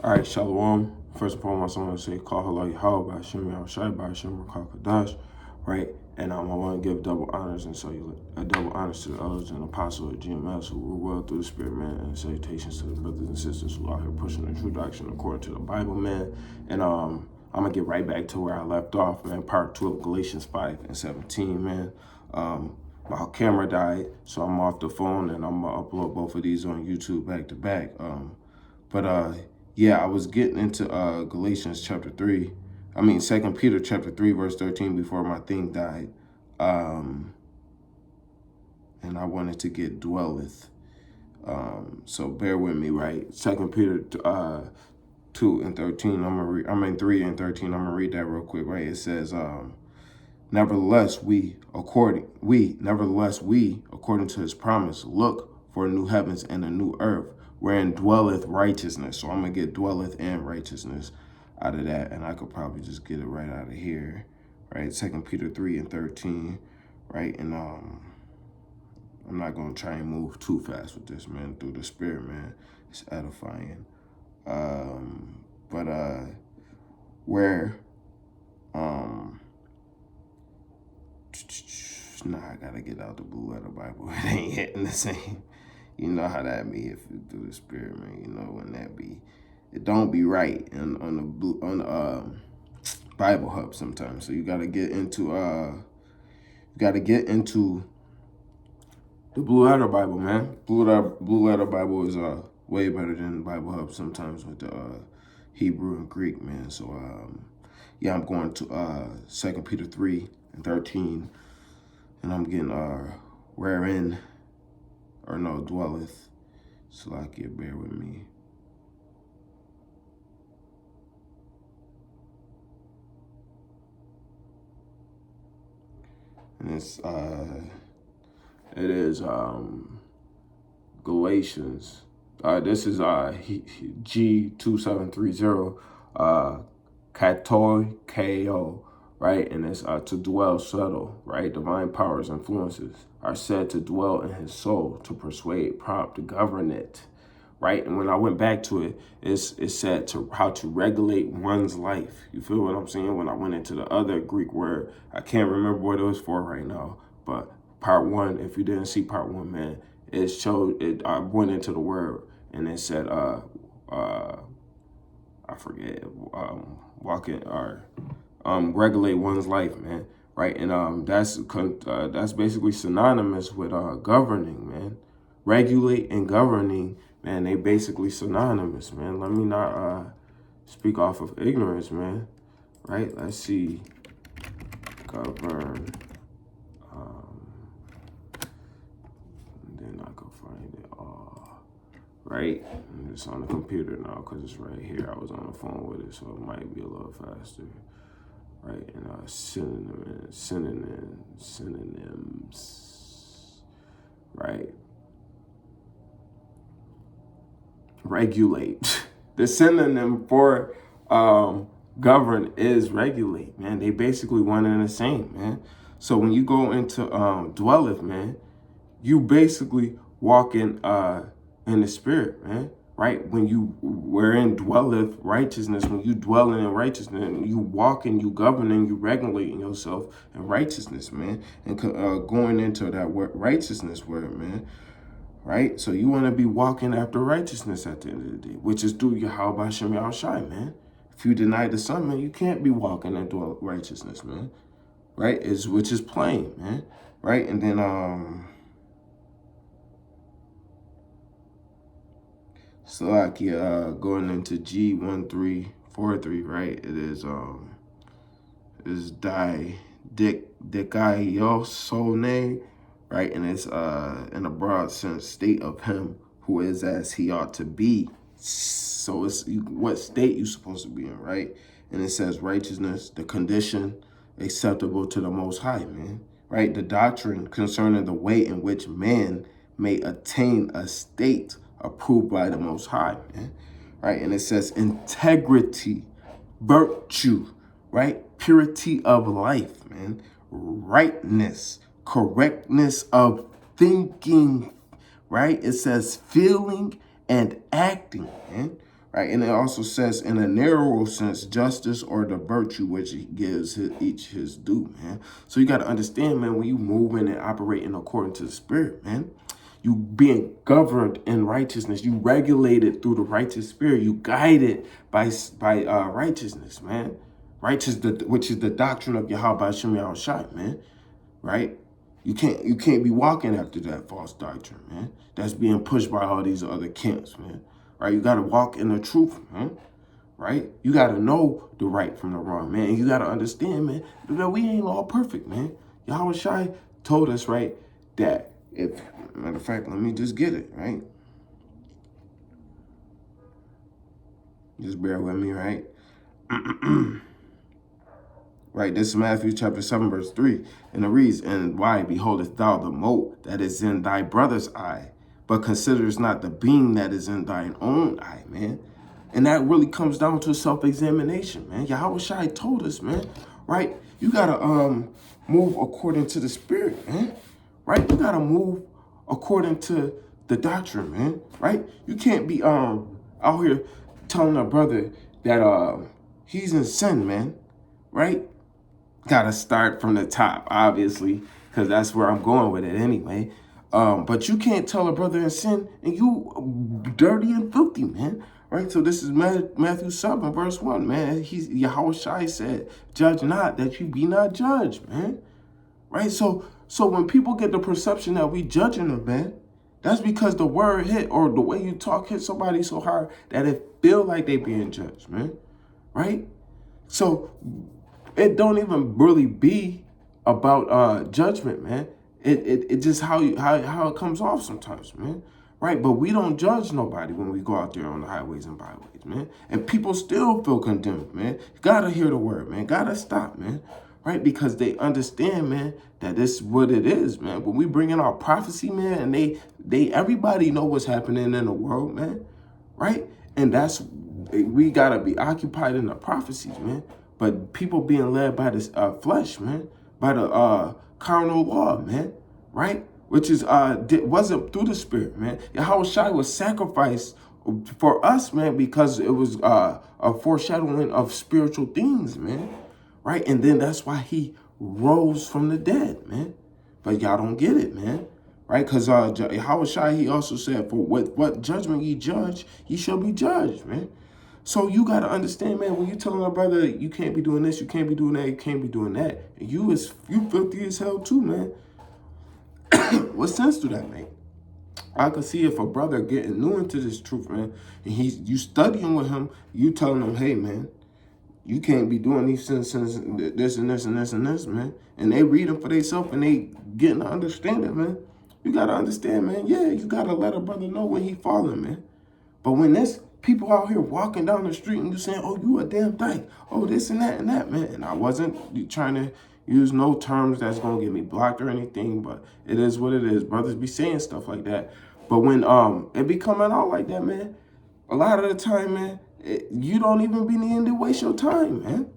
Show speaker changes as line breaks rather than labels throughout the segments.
All right, Shalom. First and foremost, I want to say, Call Halal Yahweh, Hashem Yahushai, Hashem Rakakadash, right? And I want to give double honors and double honors to the elders and apostles of GMS who rule well through the Spirit, man, and salutations to the brothers and sisters who are out here pushing the true doctrine according to the Bible, man. And I'm going to get right back to where I left off, man, part 2 of Galatians 5:17, man. My camera died, so I'm off the phone, and I'm going to upload both of these on YouTube back to back. Yeah, I was getting into Galatians chapter 3. 2 Peter chapter 3, verse 13 before my thing died. And I wanted to get dwelleth. So bear with me, right? 2 Peter 2 and 13. 3 and 13. I'm gonna read that real quick, right? It says, nevertheless, we, according to his promise, look for new heavens and a new earth, wherein dwelleth righteousness. So I'm going to get dwelleth and righteousness out of that, and I could probably just get it right out of here, right? 2 Peter 3 and 13, right? And I'm not going to try and move too fast with this, man, through the Spirit, man. It's edifying. I got to get out the Blue Letter Bible. It ain't hitting the same. You know how that be if it's through the Spirit, man. You know when that be. It don't be right on the Bible Hub sometimes. So you got to get into the Blue Letter Bible, man. Blue Letter Bible is way better than Bible Hub sometimes with the Hebrew and Greek, man. So yeah, I'm going to 2 Peter 3 and 13, and I'm getting wherein or no dwelleth. Salakia, bear with me. And it is Galatians. This is G2730, Katoi Ko, right? And it's to dwell subtle, right? Divine powers, influences are said to dwell in his soul, to persuade, prompt, to govern it, right? And when I went back to it, it said to how to regulate one's life. You feel what I'm saying? When I went into the other Greek word, I can't remember what it was for right now, but part 1, if you didn't see part 1, man, it showed it. I went into the word and it said, I forget, walking or regulate one's life, man, right? And that's basically synonymous with governing, man. Regulate and governing, man, they basically synonymous, man. Let me not speak off of ignorance, man, right? Let's see, govern, and then I go find it all, right? And it's on the computer now because it's right here. I was on the phone with it, so it might be a little faster, right? And synonyms, right? Regulate. The synonym for govern is regulate, man. They basically one and the same, man. So when you go into dwelleth, man, you basically walk in the Spirit, man. Right? Wherein dwelleth righteousness, when you dwell in righteousness, you walk and you governing, you regulating yourself in righteousness, man. And going into that righteousness word, man. Right? So you want to be walking after righteousness at the end of the day, which is through Yahweh Hashem Yahushai, man. If you deny the Son, man, you can't be walking into righteousness, man. Right? Which is plain, man. Right? And then going into G1343, right? It is dikaiosone, right? And it's in a broad sense, state of him who is as he ought to be. So it's what state you're supposed to be in, right? And it says righteousness, the condition acceptable to the Most High, man, right? The doctrine concerning the way in which man may attain a state approved by the Most High, man, right? And it says integrity, virtue, right? Purity of life, man, rightness, correctness of thinking, right? It says feeling and acting, man, right? And it also says, in a narrow sense, justice or the virtue which he gives each his due, man. So you got to understand, man, when you moving and operating according to the Spirit, man, you being governed in righteousness, you regulated through the righteous Spirit, you guided by righteousness, man. Which is the doctrine of Yahweh Hashem Yahushai, man, right? You can't be walking after that false doctrine, man. That's being pushed by all these other camps, man. Right? You got to walk in the truth, man. Right? You got to know the right from the wrong, man. And you got to understand, man, that we ain't all perfect, man. Yahweh Shai told us, right, that if, matter of fact, let me just get it, right? Just bear with me, right? Right, this is Matthew chapter 7, verse 3. And it reads, and why beholdest thou the mote that is in thy brother's eye, but considerest not the beam that is in thine own eye, man? And that really comes down to self-examination, man. Yahweh Shai told us, man, right? You got to move according to the Spirit, man, right? You got to move according to the doctrine, man, right? You can't be out here telling a brother that he's in sin, man, right? Got to start from the top, obviously, because that's where I'm going with it anyway. But you can't tell a brother in sin and you dirty and filthy, man. Right? So this is Matthew 7, verse 1, man. Yahweh Shai said, judge not that you be not judged, man. Right? So when people get the perception that we judging them, man, that's because the word hit or the way you talk hit somebody so hard that it feel like they being judged, man. Right? So it don't even really be about judgment, man. It just how it comes off sometimes, man. Right? But we don't judge nobody when we go out there on the highways and byways, man. And people still feel condemned, man. You gotta hear the word, man. Gotta stop, man. Right? Because they understand, man, that this is what it is, man. When we bring in our prophecy, man, and everybody know what's happening in the world, man. Right? And we gotta be occupied in the prophecies, man. But people being led by this flesh, man, by the carnal law, man, right? Which is wasn't through the Spirit, man. Yahweh Shai was sacrificed for us, man, because it was a foreshadowing of spiritual things, man, right? And then that's why he rose from the dead, man. But y'all don't get it, man, right? Because Yahweh Shai, he also said, for what judgment ye judge, ye shall be judged, man. So you got to understand, man, when you telling a brother you can't be doing this, you can't be doing that, you can't be doing that, you filthy as hell too, man. What sense do that make? I could see if a brother getting new into this truth, man, and you studying with him, you telling him, hey, man, you can't be doing these sins, this and this and this and this, man. And they read them for themselves and they getting to understand it, man. You got to understand, man. Yeah, you got to let a brother know when he falling, man. But when there's people out here walking down the street and you saying, oh, you a damn dyke, oh, this and that, man. And I wasn't trying to use no terms that's going to get me blocked or anything, but it is what it is. Brothers be saying stuff like that. But when it be coming out like that, man, a lot of the time, man, you don't even be needing to waste your time, man.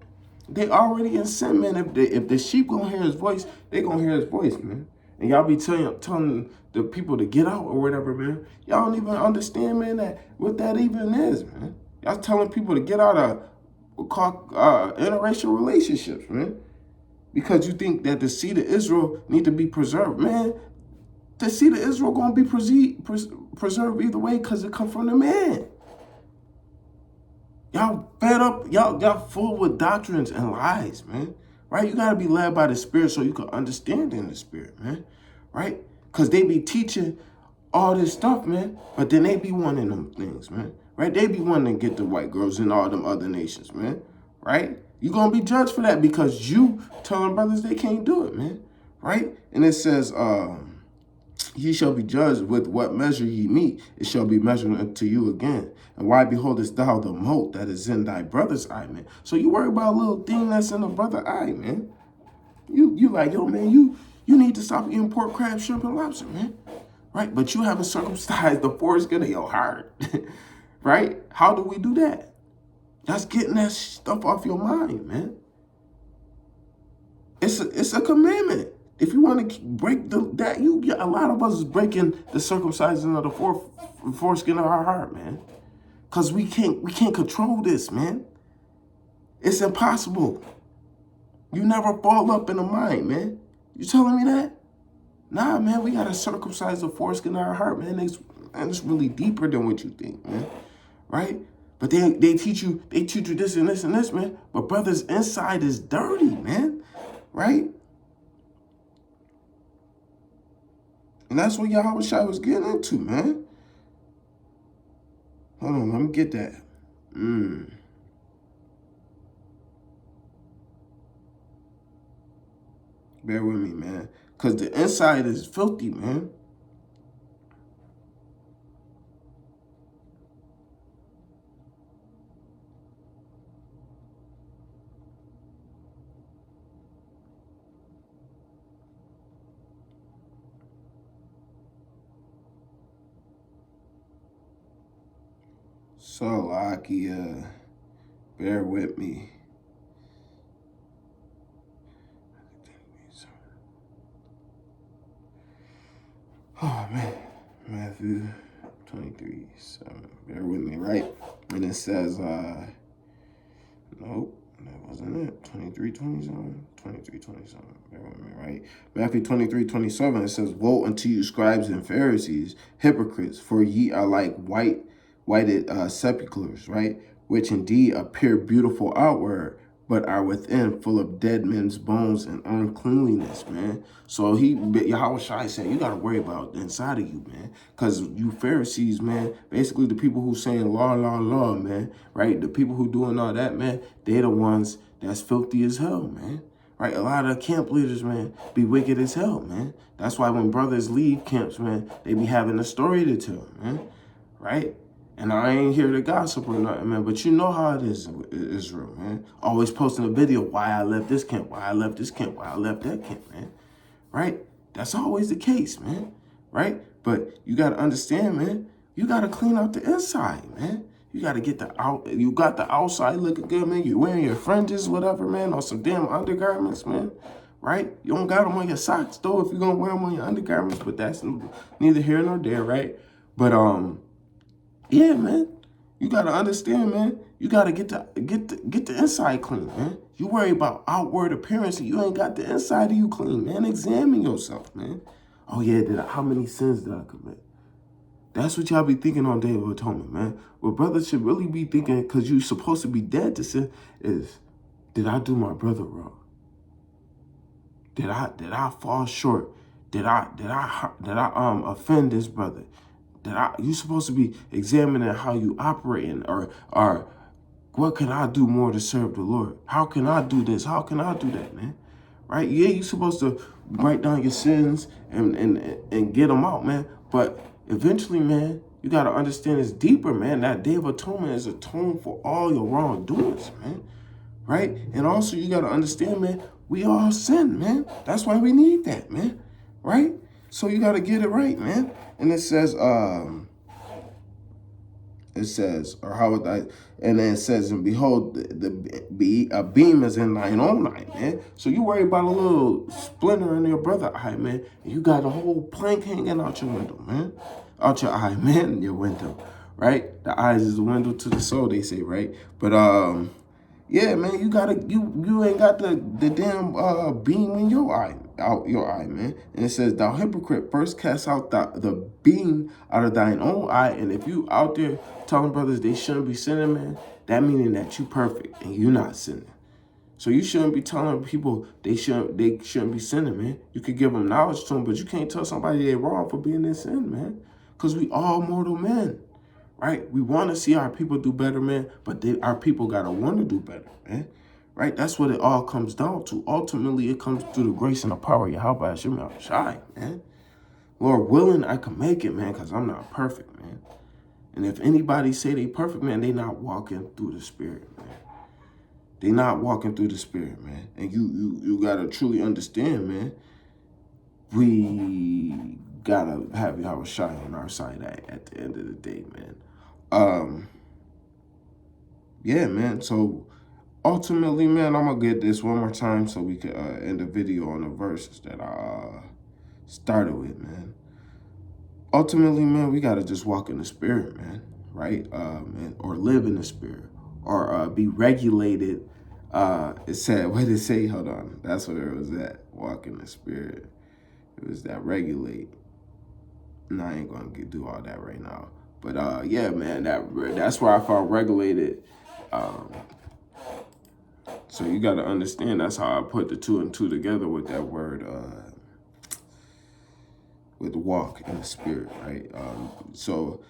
They already in sin, man. If the sheep gonna hear his voice, they gonna hear his voice, man. And y'all be telling the people to get out or whatever, man. Y'all don't even understand, man, that what that even is, man. Y'all telling people to get out of interracial relationships, man. Because you think that the seed of Israel need to be preserved, man. The seed of Israel gonna be preserved either way because it come from the man. Y'all fed up, y'all full with doctrines and lies, man. Right? You gotta be led by the Spirit so you can understand in the Spirit, man. Right? Because they be teaching all this stuff, man. But then they be wanting them things, man. Right? They be wanting to get the white girls in all them other nations, man. Right? You're going to be judged for that because you telling brothers they can't do it, man. Right? And it says, ye shall be judged with what measure ye meet. It shall be measured unto you again. And why beholdest thou the mote that is in thy brother's eye, man? So you worry about a little thing that's in the brother's eye, man. You like, yo, man, you need to stop eating pork, crab, shrimp, and lobster, man. Right? But you haven't circumcised the foreskin of your heart. Right? How do we do that? That's getting that stuff off your mind, man. It's a commandment. If you want to break a lot of us is breaking the circumcision of the foreskin of our heart, man. Because we can't control this, man. It's impossible. You never fall up in the mind, man. You telling me that? Nah, man, we gotta circumcise the foreskin of our heart, man. It's really deeper than what you think, man. Right? But they teach you this and this and this, man. But brothers, inside is dirty, man. Right? And that's what Yahawashi was getting into, man. Hold on, let me get that. Bear with me, man. Because the inside is filthy, man. Salakia, bear with me. Oh, man. Matthew 23:7. Bear with me, right? And it says, nope, that wasn't it. 23:27. 23:27. Bear with me, right? Matthew 23:27, it says, woe unto you, scribes and Pharisees, hypocrites, for ye are like whited sepulchres, right? Which indeed appear beautiful outward, but are within full of dead men's bones and uncleanliness, man. So Yahawashi said, you got to worry about the inside of you, man. Because you Pharisees, man, basically the people who saying law, man, right? The people who doing all that, man, they're the ones that's filthy as hell, man. Right? A lot of camp leaders, man, be wicked as hell, man. That's why when brothers leave camps, man, they be having a story to tell, man. Right? And I ain't here to gossip or nothing, man, but you know how it is in Israel, man. Always posting a video, why I left this camp, why I left this camp, why I left that camp, man. Right? That's always the case, man. Right? But you got to understand, man, you got to clean out the inside, man. You got to get you got the outside looking good, man. You wearing your fringes, whatever, man, or some damn undergarments, man. Right? You don't got them on your socks, though, if you're going to wear them on your undergarments, but that's neither here nor there, right? But, yeah, man. You gotta understand, man. You gotta get the inside clean, man. You worry about outward appearance and you ain't got the inside of you clean, man. Examine yourself, man. Oh yeah, how many sins did I commit? That's what y'all be thinking on Day of Atonement, man. What brothers should really be thinking, because you're supposed to be dead to sin, is, did I do my brother wrong? Did I fall short? Did I offend this brother? You supposed to be examining how you operating, or what can I do more to serve the Lord? How can I do this? How can I do that, man? Right? Yeah, you supposed to write down your sins and get them out, man. But eventually, man, you got to understand it's deeper, man. That Day of Atonement is atoned for all your wrongdoings, man. Right? And also you got to understand, man, we all sin, man. That's why we need that, man. Right? So you got to get it right, man. And it says, and then it says, and behold, a beam is in thine own eye, man. So you worry about a little splinter in your brother's eye, man. And you got a whole plank hanging out your window, man. Out your eye, man, your window, right? The eyes is the window to the soul, they say, right? But, yeah, man, you ain't got the damn beam in your eye, man. And it says, thou hypocrite, first cast out the beam out of thine own eye. And if you out there telling brothers they shouldn't be sinning, man, that meaning that you perfect and you not sinning. So you shouldn't be telling people they shouldn't be sinning, man. You could give them knowledge to them, but you can't tell somebody they're wrong for being in sin, man. Because we all mortal men. Right? We want to see our people do better, man, but our people got to want to do better, man. Right? That's what it all comes down to. Ultimately, it comes through the grace and the power of Yahweh Hashem Yahawashi, man. Lord willing, I can make it, man, because I'm not perfect, man. And if anybody say they perfect, man, they not walking through the Spirit, man. They not walking through the Spirit, man. And you got to truly understand, man, we got to have Yahawashi on our side at the end of the day, man. Yeah, man. So ultimately, man, I'm gonna get this one more time so we can end the video on the verses that I started with, man. Ultimately, man, we gotta just walk in the Spirit, man. right? Or live in the spirit, or be regulated. It said, what did it say? Hold on. That's what it was at. Walk in the spirit. It was that regulate. And I ain't going to do all that right now. But yeah, man, that's where I felt regulated. So you got to understand, that's how I put the 2 and 2 together with that word, with walk in the spirit, right? So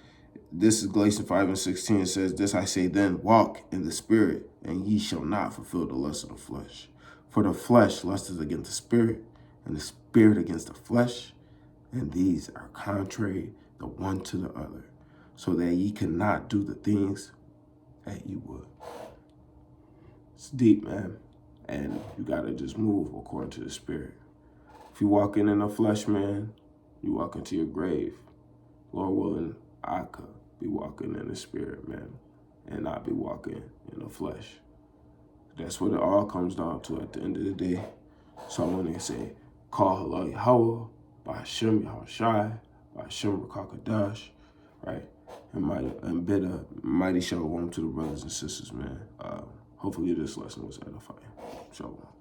this is Galatians 5:16. It says, this I say then, walk in the spirit, and ye shall not fulfill the lust of the flesh. For the flesh lusteth against the spirit, and the spirit against the flesh, and these are contrary the one to the other, so that ye cannot do the things that ye would. It's deep, man. And you got to just move according to the spirit. If you walking in the flesh, man, you walk into your grave. Lord willing, I could be walking in the spirit, man, and not be walking in the flesh. That's what it all comes down to at the end of the day. So when they say, call Halal Yahweh, by Hashem Yahushai, by Hashem Rakakadash, right? And bid a mighty shalom to the brothers and sisters, man. Hopefully this lesson was edifying. Shalom.